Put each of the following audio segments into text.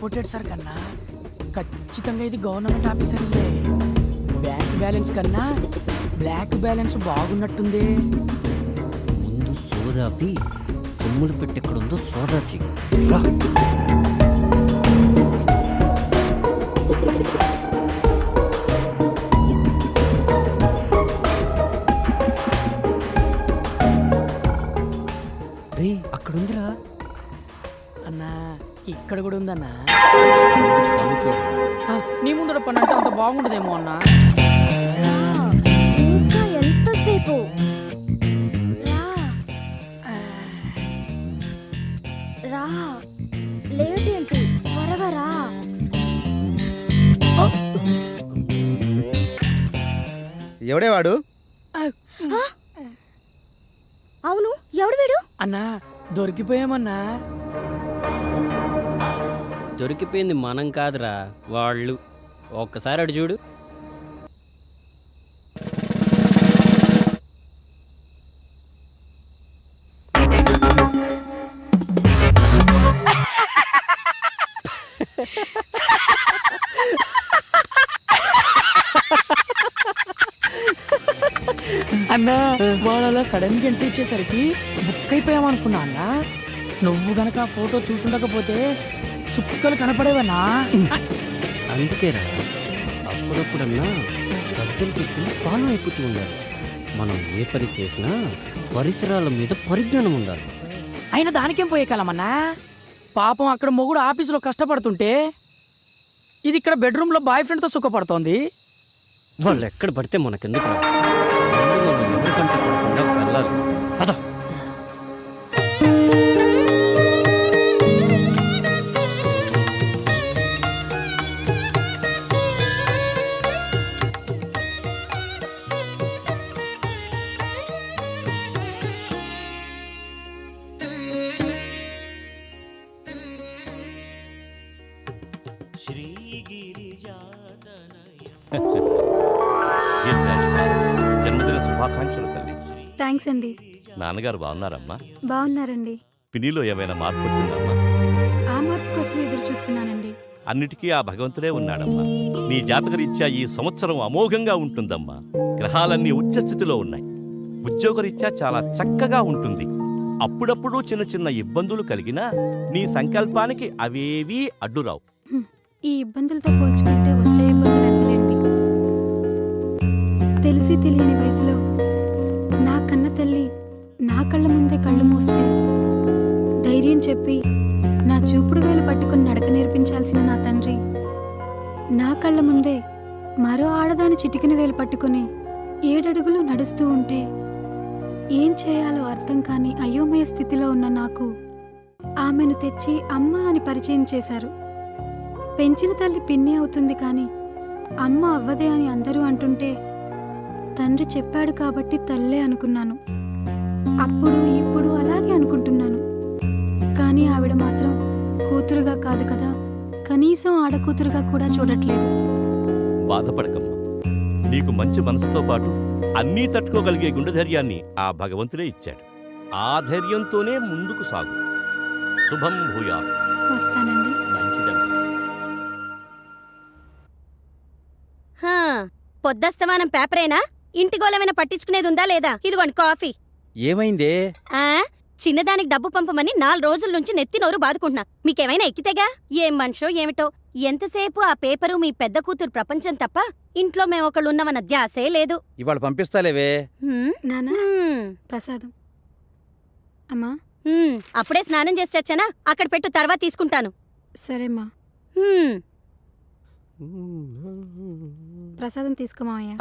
Reported sir కన్నా ఖచ్చితంగా ఇది గవర్నమెంట్ ఆఫీసర్లే. బ్యాంక్ బ్యాలెన్స్ కన్నా బ్లాక్ బ్యాలెన్స్ బాగున్నట్టుంది. ముందు సోదాపి సొమ్ములు పెట్టెక్కడుందో సోదా చెయ్యి. రే అక్కడుందిరా అన్నా, ఇక్కడ కూడా ఉందన్నా. పన్ను చూడు. నీ ముందర పని అంటే అంత బాగుండదేమో అన్నా. ఇంకా ఎంతసేపు? రా లేట్ ఏంటి, త్వరగా రా. ఎవడే వాడు? అవును, ఎవడు వీడు? అన్నా దొరికిపోయామన్నా. దొరికిపోయింది మనం కాదురా, వాళ్ళు. ఒక్కసారి అడు చూడు. అన్నా వాడు అలా సడన్ గా ఎంట్రీ ఇచ్చేసరికి బుక్ అయిపోయామనుకున్నా అన్నా. నువ్వు గనక ఆ ఫోటో చూసుండకపోతే చుక్కలు కనపడేవన్నా. అందుకేరా అప్పుడప్పుడన్నా గద్దెలు పెట్టుకుని పాలన అయిపోతూ ఉండాలి. మనం ఏ పని చేసినా పరిసరాల మీద పరిజ్ఞానం ఉండాలి. అయినా దానికేం పోయే కాలమన్నా. పాపం అక్కడ మొగుడు ఆఫీసులో కష్టపడుతుంటే ఇది ఇక్కడ బెడ్రూమ్లో బాయ్ ఫ్రెండ్తో సుఖపడుతోంది. వాళ్ళు ఎక్కడ పడితే మనకెందుకు? ముందు మనం ఎవరికంటే పడకుండా వెళ్ళాలి. పద. జన్మదిన శుభాకాంక్షలు తల్లి. థ్యాంక్స్ అండి. నాన్నగారు బాగున్నారమ్మా? బాగున్నారండి. పినిలో ఏమైనా మార్పు వచ్చిందమ్మా? ఆ మార్పు కోసం ఎదురు చూస్తున్నానండి. అన్నిటికీ ఆ భగవంతుడే ఉన్నాడమ్మా. నీ జాతకరీత్యా ఈ సంవత్సరం అమోఘంగా ఉంటుందమ్మా. గ్రహాలన్నీ ఉచ్చస్థితిలో ఉన్నాయి. ఉద్యోగరీత్యా చాలా చక్కగా ఉంటుంది. అప్పుడప్పుడు చిన్న చిన్న ఇబ్బందులు కలిగినా నీ సంకల్పానికి అవేవీ అడ్డురావు. ఈ ఇబ్బందులతో పోల్చుకుంటే వచ్చే ఇబ్బందులు ఎంతలేండి. తెలిసి తెలియని వయసులో నా కన్న తల్లి నా కళ్ళ ముందే కళ్ళు మూస్తే ధైర్యం చెప్పి నా చూపుడు వేలు పట్టుకుని నడక నేర్పించాల్సిన నా తండ్రి నా కళ్ళ ముందే మరో ఆడదాని చిటికిన వేలు పట్టుకుని 7 అడుగులు నడుస్తూ ఉంటే ఏం చేయాలో అర్థం కాని అయోమయ స్థితిలో ఉన్న నాకు ఆమెను తెచ్చి అమ్మ అని పరిచయం చేశారు. పెంచిన తల్లి పిన్ని అవుతుంది కానీ అమ్మ అవ్వదే అని అందరూ అంటుంటే తండ్రి చెప్పాడు కాబట్టి తల్లే అనుకున్నాను. అప్పుడు ఇప్పుడు అలాగే అనుకుంటున్నాను. కానీ ఆవిడ మాత్రం కూతురుగా కాదు కదా, కనీసం ఆడకూతురుగా కూడా చూడట్లేదు. బాధపడకమ్మా. నీకు మంచి మనసుతో పాటు అన్నీ తట్టుకోగలిగే గుండె ధైర్యాన్ని ఆ భగవంతుడే ఇచ్చాడు. ఆ ధైర్యంతోనే ముందుకు సాగు. శుభం భూయా. వస్తానండి. మంచిదమ్మా. పొద్దస్తమానం పేపరేనా? ఇంటి గోళమైనా పట్టించుకునేది ఉందా లేదా? ఇదిగోండి కాఫీ. ఏమైందే? చిన్నదానికి డబ్బు పంపమని 4 రోజుల నుంచి నెత్తి నోరు బాదుకుంటున్నా. మీకేమైనా ఎక్కితేగా? ఏం మనిషో ఏమిటో. ఎంతసేపు ఆ పేపరు మీ పెద్ద కూతురు ప్రపంచం తప్ప ఇంట్లో మేమొకళ్ళున్నామన్న ధ్యాసే లేదు. ఇవాళ పంపిస్తాలేవే. నానా ప్రసాదం. అమ్మా అప్పుడే స్నానం చేసి వచ్చానా? అక్కడ పెట్టు, తర్వాత తీసుకుంటాను. సరేమ్మా. ప్రసాదం తీసుకోమావయ్యా.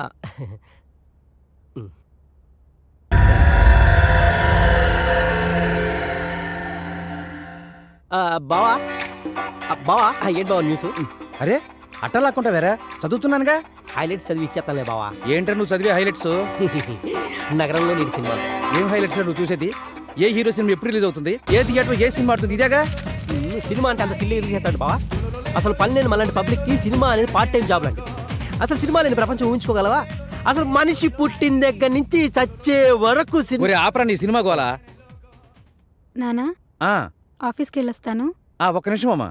బావా బావా ఏంటి బావా న్యూస్? అరే అట్టలాక్కుంటా వేరా, చదువుతున్నానుగా. హైలైట్స్ చదివి ఇచ్చేస్తానులే బావా. ఏంట్రా నువ్వు చదివే హైలైట్స్? నగరంలో నీటి సినిమా. ఏం హైలైట్స్ నువ్వు చూసేది? ఏ హీరో సినిమా ఎప్పుడు రిలీజ్ అవుతుంది? ఏ థియేటర్ ఏ సినిమా ఆడుతుంది? ఇదేగా సినిమా అంటే అంత సిల్లీ రిలీజ్ అవుతాడు బావా. అసలు పని లేని మళ్ళీ పబ్లిక్కి సినిమా అనేది పార్ట్ టైం జాబ్ లాంటిది. అసలు సినిమా లేని ప్రపంచం ఊహించుకోగలవా? అసలు మనిషి పుట్టిన దగ్గర నుంచి చచ్చే వరకు ఆపరా నీ సినిమా గోలా. నానా ఆఫీస్కి వెళ్ళొస్తాను. ఒక్క నిమిషం అమ్మా.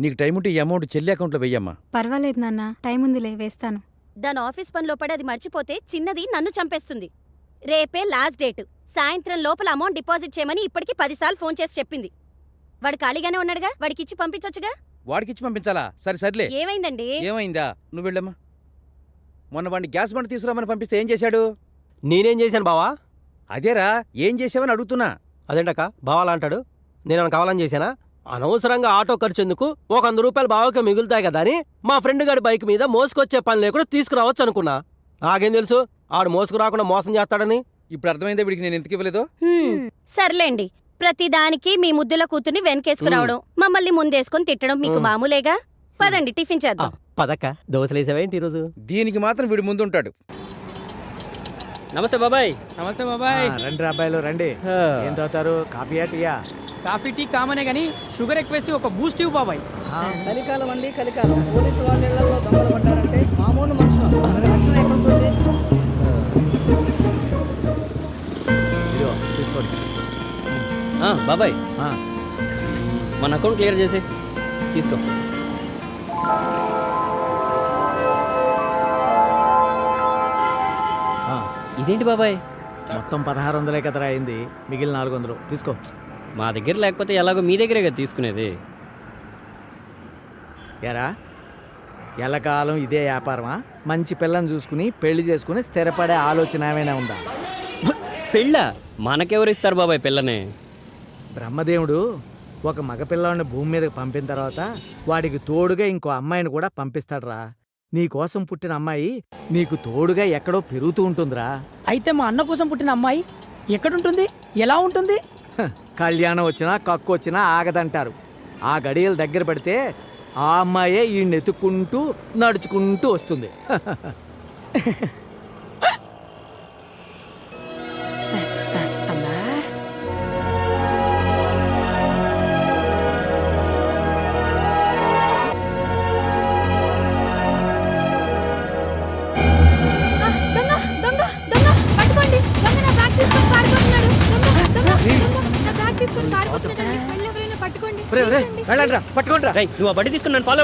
నీకు టైం ఉంటే ఈ అమౌంట్ చెల్లి అకౌంట్లో వెయ్యమ్మా. పర్వాలేదు నాన్న, టైం ఉందిలే, వేస్తాను. దాని ఆఫీస్ పనిలో పడి అది మర్చిపోతే చిన్నది నన్ను చంపేస్తుంది. రేపే లాస్ట్ డేట్. సాయంత్రం లోపల అమౌంట్ డిపాజిట్ చేయమని ఇప్పటికి 10 సార్లు ఫోన్ చేసి చెప్పింది. వాడు ఖాళీగానే ఉన్నాడుగా, వాడికి ఇచ్చి పంపించొచ్చుగా. వాడికిచ్చి పంపించాలా? సర్లే. ఏమైందండి? ఏమైందా? నువ్వు వెళ్ళమ్మా. మొన్న వాడిని గ్యాస్ బండి తీసుకురామని పంపిస్తే ఏం చేశాడు? నేనేం చేశాను బావా? అదేరా, ఏం చేసావని అడుగుతున్నా. అదేంటక్క బావాలా అంటాడు? నేనేమైనా కావాలని చేశానా? అనవసరంగా ఆటో ఖర్చు ఎందుకు, ఒక 100 రూపాయలు బావకి మిగులుతాయి కదా అని మా ఫ్రెండ్ గారి బైక్ మీద మోసుకొచ్చే పని లేకుండా తీసుకురావచ్చు అనుకున్నా. నాకేం తెలుసు ఆడు మోసుకురాకుండా మోసం చేస్తాడని. ఇప్పుడు అర్థమైందా వీడికి నేను ఎందుకు ఇవ్వలేదో? సర్లేండి, ప్రతిదానికి మీ ముద్దుల కూతుర్ని వెనకేసుకురావడం, మమ్మల్ని ముందేసుకొని తిట్టడం మీకు మామూలేగా. పదండి టిఫిన్ చేద్దాం. పదక్క, దోశలేసావేంటి ఈరోజు? దీనికి మాత్రం వీడి ముందుంటాడు. నమస్తే బాబాయ్. నమస్తే బాబాయ్. రండి అబ్బాయిలు రండి. ఏం తాగుతారు, కాఫీయా టీయా? కాఫీ టీ కామనే గానీ షుగర్ ఎక్కువేసి ఒక బూస్ట్ ఇవ్వు బాబాయ్. కలికాలం అండి, కలికాలం. పోలీసు వాళ్ళ ఇళ్లలో దొంగలు పడ్డారంటే మామూలు మనుషులు మనకు రక్షణ ఎక్కడుంటుంది? ఇదిగో తీసుకోండి. బాబాయ్, ఆ, మన అకౌంట్ క్లియర్ చేసి తీసుకో. ఆ, ఇదేంటి బాబాయ్? మొత్తం 1600 కదరా అయింది, మిగిలిన 400 తీసుకో. మా దగ్గర లేకపోతే ఎలాగో మీ దగ్గరే కదా తీసుకునేది. ఎరా ఎల్లకాలం ఇదే వ్యాపారమా? మంచి పిల్లని చూసుకుని పెళ్లి చేసుకుని స్థిరపడే ఆలోచన ఏమైనా ఉందా? పెళ్ళా? మనకెవరు ఇస్తారు బాబాయ్ పిల్లని? బ్రహ్మదేవుడు ఒక మగపిల్లాడిని భూమి మీదకి పంపిన తర్వాత వాడికి తోడుగా ఇంకో అమ్మాయిని కూడా పంపిస్తాడురా. నీ కోసం పుట్టిన అమ్మాయి నీకు తోడుగా ఎక్కడో పెరుగుతూ ఉంటుందిరా. అయితే మా అన్న కోసం పుట్టిన అమ్మాయి ఎక్కడుంటుంది, ఎలా ఉంటుంది? హ, కళ్యాణం వచ్చినా కక్కు వచ్చినా ఆగదంటారు. ఆ గడియలు దగ్గర పడితే ఆ అమ్మాయే ఈ నెతుక్కుంటూ నడుచుకుంటూ వస్తుంది. అన్నా దొంగ దొంగ దొంగ పట్టుకోండి. దొంగ నా బ్యాగ్ తీసుకొని పారిపోతున్నాడు. దొంగ దొంగ దొంగ నా బ్యాగ్ తీసుకొని పారిపోతున్నాడు. మళ్ళీ ఎవరైనా పట్టుకోండి. వెళ్ళండిరా, పట్టుకోండిరా. నువ్వు ఆ బండి తీసుకుని నన్ను ఫాలో.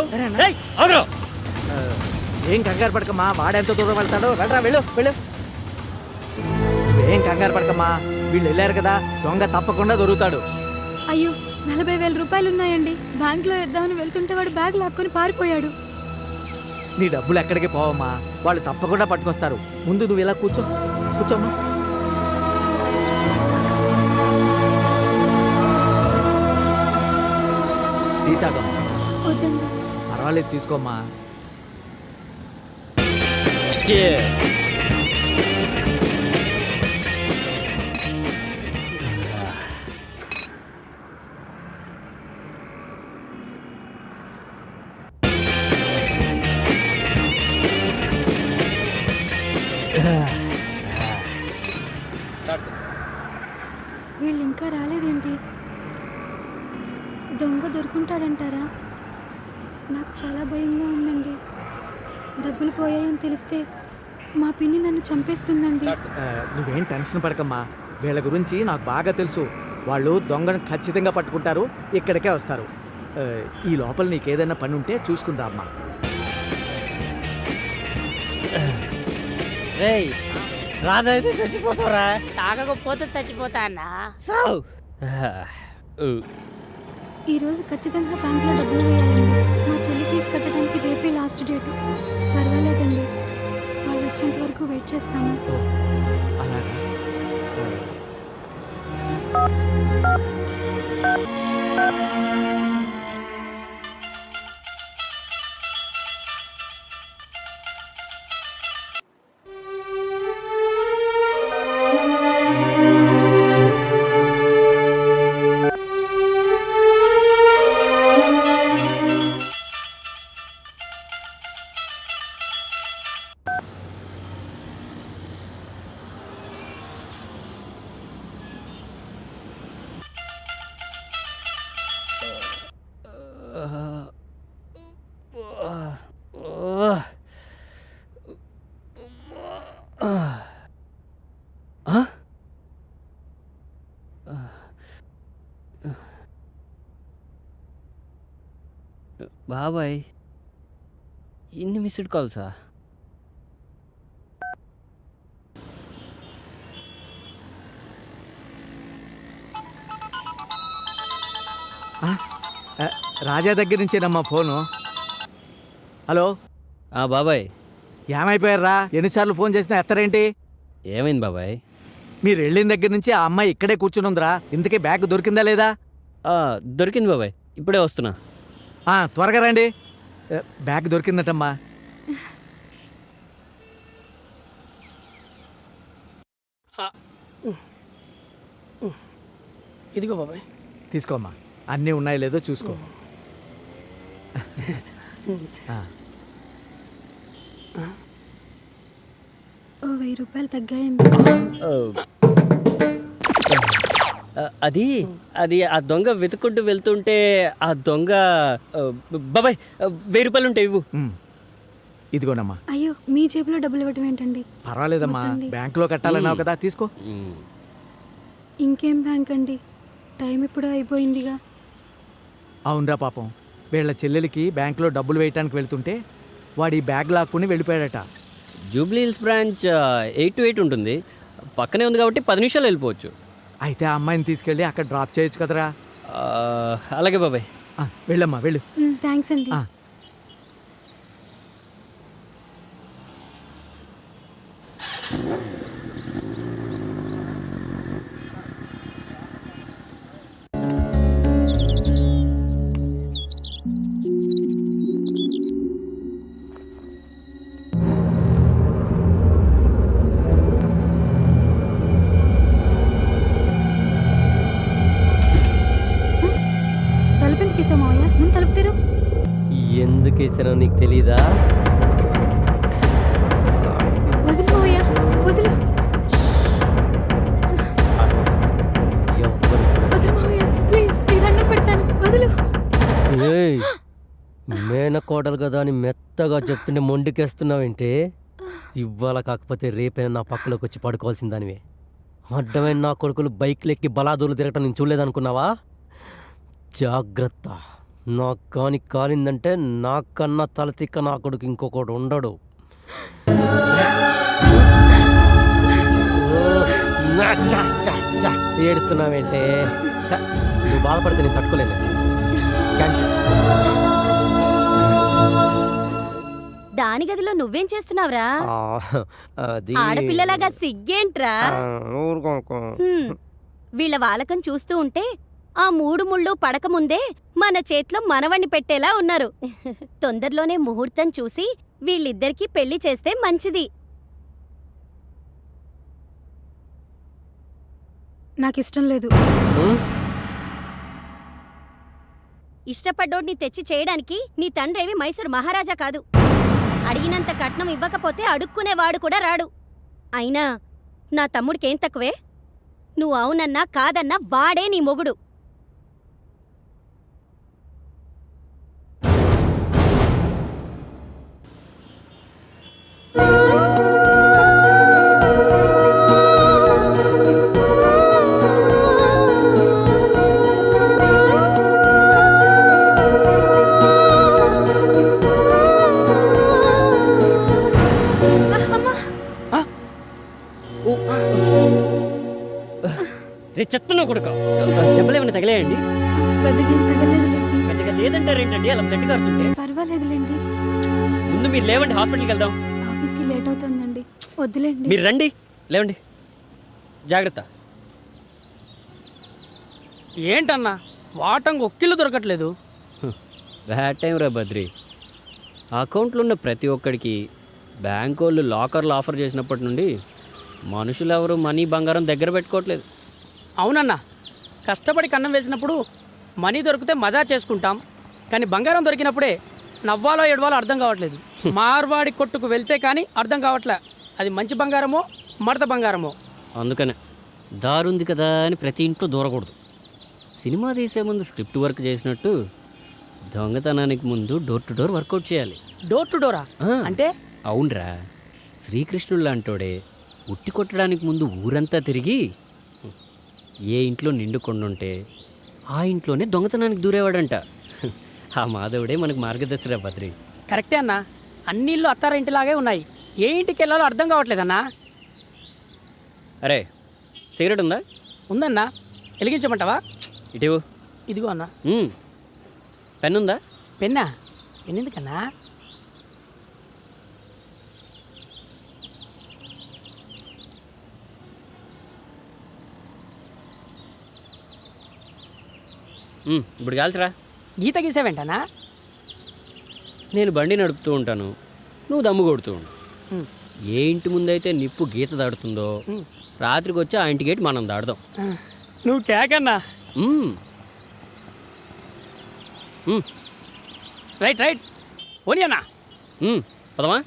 ఏం కంగారు పడకమ్మా, వాడెంత దూరం వెళ్తాడో. వెళ్ళరా, వెళ్ళు వెళ్ళు. ఏం కంగారు పడకమ్మా, వీళ్ళు వెళ్ళారు కదా, దొంగ తప్పకుండా దొరుకుతాడు. అయ్యో, 40,000 రూపాయలు ఉన్నాయండి. బ్యాంకులో వేద్దామని వెళ్తుంటే వాడు బ్యాగ్ లాక్కొని పారిపోయాడు. నీ డబ్బులు ఎక్కడికి పోవమ్మా, వాళ్ళు తప్పకుండా పట్టుకొస్తారు. ముందు నువ్వు ఇలా కూర్చో, కూర్చోమ్మా. టీ తాగమ్మా. వద్దండి. పర్వాలేదు, తీసుకోమ్మా. వీళ్ళు ఇంకా రాలేదేంటి? దొంగ దొరుకుంటాడంటారా? నాకు చాలా భయంగా ఉందండి. డబ్బులు పోయాయని తెలిస్తే మా పిన్ని నన్ను చంపేస్తుందండి. నువ్వేం టెన్షన్ పడకమ్మా, వీళ్ళ గురించి నాకు బాగా తెలుసు. వాళ్ళు దొంగను ఖచ్చితంగా పట్టుకుంటారు, ఇక్కడికే వస్తారు. ఈ లోపల నీకేదైనా పని ఉంటే చూసుకుందా అమ్మా. రాదైతే చచ్చిపోతారా? తాగకపోతే చచ్చిపోతా అన్నా. ఈరోజు ఖచ్చితంగా బ్యాంకులో డబ్బులు వేయాలండి. మా చెల్లి ఫీజు కట్టడానికి రేపే లాస్ట్ డేట్. పర్వాలేదండి, వాళ్ళు వచ్చేంత వరకు వెయిట్ చేస్తాను. అలాగా. బాబాయ్ ఇన్ని మిస్డ్ కాల్సా? రాజా దగ్గర నుంచేనమ్మా ఫోను. హలో బాబాయ్ ఏమైపోయారా? ఎన్నిసార్లు ఫోన్ చేసినా ఎత్తరేంటి? ఏమైంది బాబాయ్? మీరు వెళ్ళిన దగ్గర నుంచి ఆ అమ్మాయి ఇక్కడే కూర్చుని ఉందిరా. ఇంతకీ బ్యాగ్ దొరికిందా లేదా? దొరికింది బాబాయ్, ఇప్పుడే వస్తున్నా. త్వరగా రండి. బ్యాగ్ దొరికిందటమ్మా. ఇదిగో బాబాయ్. తీసుకోమ్మా, అన్నీ ఉన్నాయో లేదో చూసుకో. ఓ 1000 రూపాయలు తగ్గాయండి. అది అది ఆ దొంగ వెతుక్కుంటూ వెళ్తుంటే ఆ దొంగ బాబాయ్ 1000 రూపాయలు ఉంటాయి ఇవ్వు. ఇదిగోనమ్మా. అయ్యో, మీ జేబులో డబ్బులు ఇవ్వటం ఏంటండి? పర్వాలేదమ్మా, వద్దండి. బ్యాంకులో కట్టాలన్నావు కదా, తీసుకో. ఇంకేం బ్యాంక్ అండి, టైం ఇప్పుడు అయిపోయిందిగా. అవునరా పాపం, వీళ్ళ చెల్లెలికి బ్యాంకులో డబ్బులు వేయటానికి వెళ్తుంటే వాడు ఈ బ్యాగ్ లాక్కుని వెళ్ళిపోయాడట. జూబ్లీ హిల్స్ బ్రాంచ్ 8 to 8 ఉంటుంది, పక్కనే ఉంది కాబట్టి 10 నిమిషాలు వెళ్ళిపోవచ్చు. అయితే ఆ అమ్మాయిని తీసుకెళ్ళి అక్కడ డ్రాప్ చేయొచ్చు కదరా. అలాగే బాబాయ్. వెళ్ళమ్మా, వెళ్ళు. థ్యాంక్స్ అండి. తలుపెందుకు వేసావు మావయ్య? ముందు తలుపు తెరు. ఎందుకు వేసానో నీకు తెలీదా? వదులు మావయ్య, వదులు. వదులు మావయ్య, ప్లీజ్, నీ దండం పెడతాను, వదులు. మేనకోడలు కదా అని మెత్తగా చెప్తుంటే మొండికేస్తున్నావేంటి? ఇవాళ కాకపోతే రేపైనా నా పక్కలోకి వచ్చి పడుకోవాల్సిన దానివే. అడ్డమైన నా కొడుకులు బైక్లెక్కి బలాదూలు తిరగటం నేను చూడలేదనుకున్నావా? జాగ్రత్త, నాకు కాని కాలిందంటే నాకన్నా తలతిక్క నా కొడుకు ఇంకొకడు ఉండడు. ఏడుస్తున్నావేంటే? నువ్వు బాధపడితే నేను తట్టుకోలేను. క్యాన్సిల్. దాని గదిలో నువ్వేం చేస్తున్నావురా? అది ఆడపిల్లలాగా సిగ్గేంట్రా? వీళ్ళ వాలకం చూస్తూ ఉంటే ఆ 3 ముళ్ళు పడకముందే మన చేతిలో మనవణ్ణి పెట్టేలా ఉన్నారు. తొందరలోనే ముహూర్తం చూసి వీళ్ళిద్దరికీ పెళ్లి చేస్తే మంచిది. నాకిష్టం లేదు. ఇష్టపడ్డోడిని తెచ్చి చేయడానికి నీ తండ్రేవి మైసూరు మహారాజా కాదు. అడిగినంత కట్నం ఇవ్వకపోతే అడుక్కునేవాడు కూడా రాడు. అయినా నా తమ్ముడికేం తక్కువే? నువ్వు అవునన్నా కాదన్నా వాడే నీ మొగుడు. రే చెత్తనా కొడుక, దెబ్బలు ఏమైనా తగిలేయండి? పెద్దగా ఏం తగలేదులేండి. పెద్దగా లేదంటారేంటండి అలా బ్లడ్ కారుతుంటే? పర్వాలేదులేండి. ముందు మీరు లేవండి, హాస్పిటల్కి వెళ్దాం. ఆఫీస్కి లేట్ అవుతుందండి, వద్దులేండి. మీరు రండి, లేవండి. జాగ్రత్త. ఏంటన్నా వాటంగా ఒక్కిళ్ళు దొరకట్లేదు? బ్యాడ్ టైం రా బద్రి. అకౌంట్లో ఉన్న ప్రతి ఒక్కడికి బ్యాంక్ వాళ్ళు లాకర్లు ఆఫర్ చేసినప్పటి నుండి మనుషులు ఎవరు మనీ బంగారం దగ్గర పెట్టుకోవట్లేదు. అవునన్నా, కష్టపడి కన్నం వేసినప్పుడు మనీ దొరికితే మజా చేసుకుంటాం, కానీ బంగారం దొరికినప్పుడే నవ్వాలో ఏడవాలో అర్థం కావట్లేదు. మార్వాడి కొట్టుకు వెళ్తే కానీ అర్థం కావట్లే అది మంచి బంగారమో మడత బంగారమో. అందుకనే దారుంది కదా అని ప్రతి ఇంట్లో దూరకూడదు. సినిమా తీసే ముందు స్క్రిప్ట్ వర్క్ చేసినట్టు దొంగతనానికి ముందు డోర్ టు డోర్ వర్కౌట్ చేయాలి. డోర్ టు డోరా అంటే? అవునరా, శ్రీకృష్ణుడు లాంటోడే ఉట్టి కొట్టడానికి ముందు ఊరంతా తిరిగి ఏ ఇంట్లో నిండుకొండుంటే ఆ ఇంట్లోనే దొంగతనానికి దూరేవాడంట. ఆ మాధవుడే మనకు మార్గదర్శిరా బద్రి. కరెక్టే అన్నా, అన్ని ఇల్లు అత్తారింటిలాగే ఉన్నాయి. ఏ ఇంటికి వెళ్ళాలో అర్థం కావట్లేదన్నా. అరే సిగరెట్ ఉందా? ఉందన్నా, వెలిగించమంటావా? ఇటీవు. ఇదిగో అన్నా. పెన్ ఉందా? పెన్నా? పెన్ ఎందుకన్నా? ఇప్పుడు కాల్చరా. గీత గీసావేంటనా? నేను బండి నడుపుతూ ఉంటాను, నువ్వు దమ్ము కొడుతూ ఉండు. ఏ ఇంటి ముందైతే నిప్పు గీత దాడుతుందో రాత్రికి వచ్చి ఆ ఇంటి గేట్ మనం దాడదాం. నువ్వు కేకన్నా. రైట్ రైట్ ఓని అన్నా. పదమా.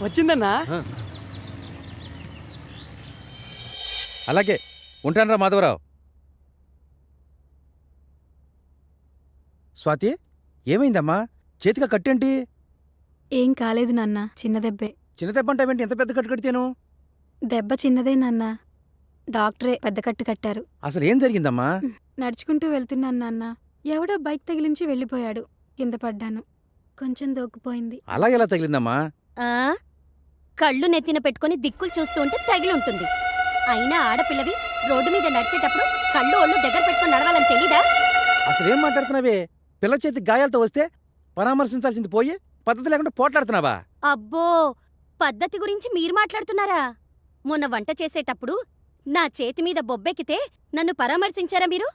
వచ్చిందన్నా. అలాగే ఉంటానరా మాధవరావు. స్వాతి, ఏమైందమ్మా? చేతిగా కట్టేంటి? ఏం కాలేదు నాన్న, చిన్న దెబ్బే. చిన్న దెబ్బ అంటావేంటి? ఎంత పెద్ద కట్టు కడితేను? దెబ్బ చిన్నదే నాన్న, డాక్టరే పెద్ద కట్టు కట్టారు. అసలు ఏం జరిగిందమ్మా? నడుచుకుంటూ వెళ్తున్నాను నాన్న, ఎవడో బైక్ తగిలించి వెళ్ళిపోయాడు. కింద పడ్డాను, కొంచెం దోక్కుపోయింది. అలా ఎలా తగిలిందమ్మా? ఆ కళ్ళు నెత్తిన పెట్టుకుని దిక్కులు చూస్తూ ఉంటే తగిలుంటుంది. అయినా ఆడపిల్లవి రోడ్డు మీద నడిచేటప్పుడు కళ్ళు ఒళ్ళు దగ్గర పెట్టుకుని నడవాలని తెలీదా? అసలు ఏం మాట్లాడుతున్నావే? పిల్ల చేతి గాయాలతో వస్తే పరామర్శించాల్సింది పోయి పద్ధతి లేకుండా పోట్లాడుతున్నావా? అబ్బో, పద్ధతి గురించి మీరు మాట్లాడుతున్నారా? మొన్న వంట చేసేటప్పుడు నా చేతి మీద బొబ్బెక్కితే నన్ను పరామర్శించారా మీరు?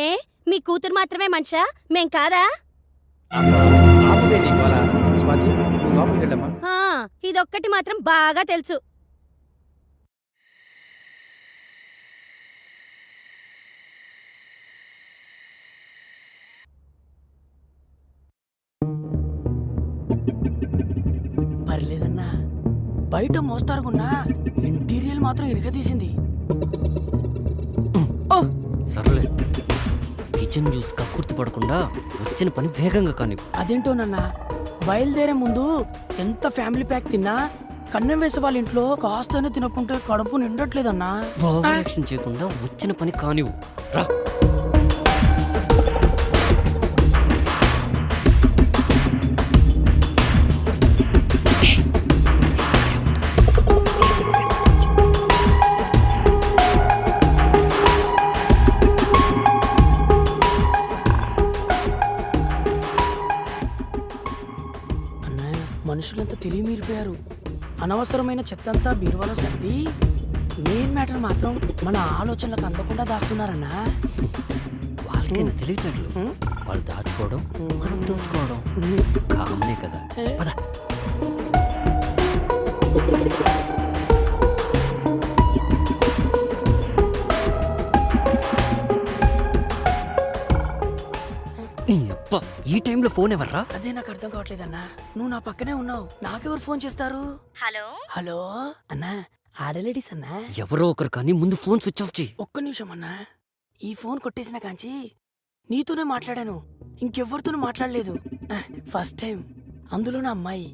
ఏ మీ కూతురు మాత్రమే మనిషా, మేం కాదా? ఆపువే నీ గోల. స్వాతి, నువ్వు లోపలికి వెళ్ళమ్మా. హా, ఇదొక్కటి మాత్రం బాగా తెలుసు. పర్లేదన్నా, బయట మోస్తారుగున్నా ఇంటీరియల్ మాత్రం ఇరగదీసింది. సర్లే, కిచెన్ జ్యూస్ కక్కుర్తి పడకుండా వచ్చిన పని వేగంగా కానీ. అదేంటోనన్నా, బయలుదేరే ముందు ఎంత ఫ్యామిలీ ప్యాక్ తిన్నా కన్నం వేసే వాళ్ళ ఇంట్లో కాస్తనే తినకుంటే కడుపు నిండట్లేదన్నా. ఓవర్ యాక్షన్ చేయకుండా వచ్చిన పని కానివ్వు. రా. మనుషులంతా తెలియమీరిపోయారు. అనవసరమైన చెత్తంతా బీరువాలో సర్ది మెయిన్ మ్యాటర్ మాత్రం మన ఆలోచనలకు అందకుండా దాస్తున్నారన్నా. వాళ్ళకైనా తెలియట్లేదు. వాళ్ళు దాచుకోవడం, మనం దోచుకోవడం కామనే కదా. పద. ఈ టైంలో ఫోన్ ఎవర్రా? అదే నాకు అర్థం కావట్లేదన్నా. నువ్వు నా పక్కనే ఉన్నావు, నాకెవరు ఫోన్ చేస్తారు? హలో హలో అన్నా, ఆడలేడీస్ అన్నా. ఎవరో ఒకరు కానీ ముందు ఫోన్ స్విచ్ ఆఫ్ చేయి. ఒక్క నిమిషం అన్నా, ఈ ఫోన్ కొట్టేసిన కాంచి నీతోనే మాట్లాడాను, ఇంకెవ్వరితోనూ మాట్లాడలేదు. ఫస్ట్ టైం, అందులో నా అమ్మాయి.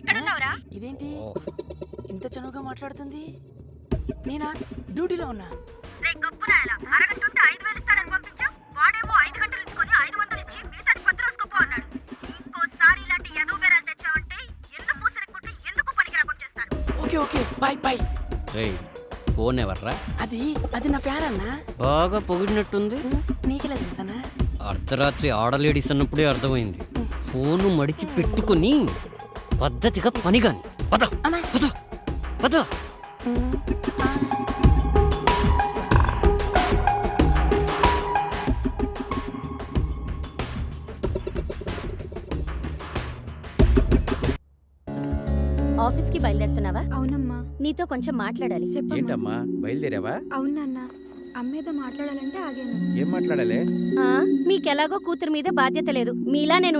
ఎక్కడున్నావురా? ఇదేంటి ఇంత చనువుగా మాట్లాడుతుంది? నేనా డ్యూటీలో ఉన్నా. అరగంటుంటే 5,000 ఇస్తాడని పంపించావు. వాడేమో 5 గంటలు ఇచ్చుకొని 500 ఇచ్చి మిగతాది 10 రోజుకోపో అన్నాడు. ఇంకోసారి ఇలాంటి ఏదో బేరాలు తెచ్చావంటే ఎల్లు పూసరెక్కుంటే ఎందుకు పనికి రాకుండా చేస్తాను. Okay okay, bye bye. రేయ్, ఫోన్ ఎవర్రా? అది నా ఫ్యాన్ అన్నా. బాగా పొగిడినట్టుంది. నీకెలా తెలుసన్నా? అర్ధరాత్రి ఆడలేడీస్ అన్నప్పుడే అర్థమైంది. ఫోను మడిచి పెట్టుకుని పద్ధతిగా పని కాని. పద పద పద. ఆఫీస్కి బయలుదేరుతున్నావా? అవునమ్మా. నీతో కొంచెం మాట్లాడాలి. చెప్పమ్మా. ఏంటమ్మా, బయలుదేరావా? అవునన్నా, అమ్మేదో మాట్లాడాలంటే ఆగాను. ఏం మాట్లాడాలి? మీకెలాగో కూతురు మీద బాధ్యత లేదు, మీలా నేను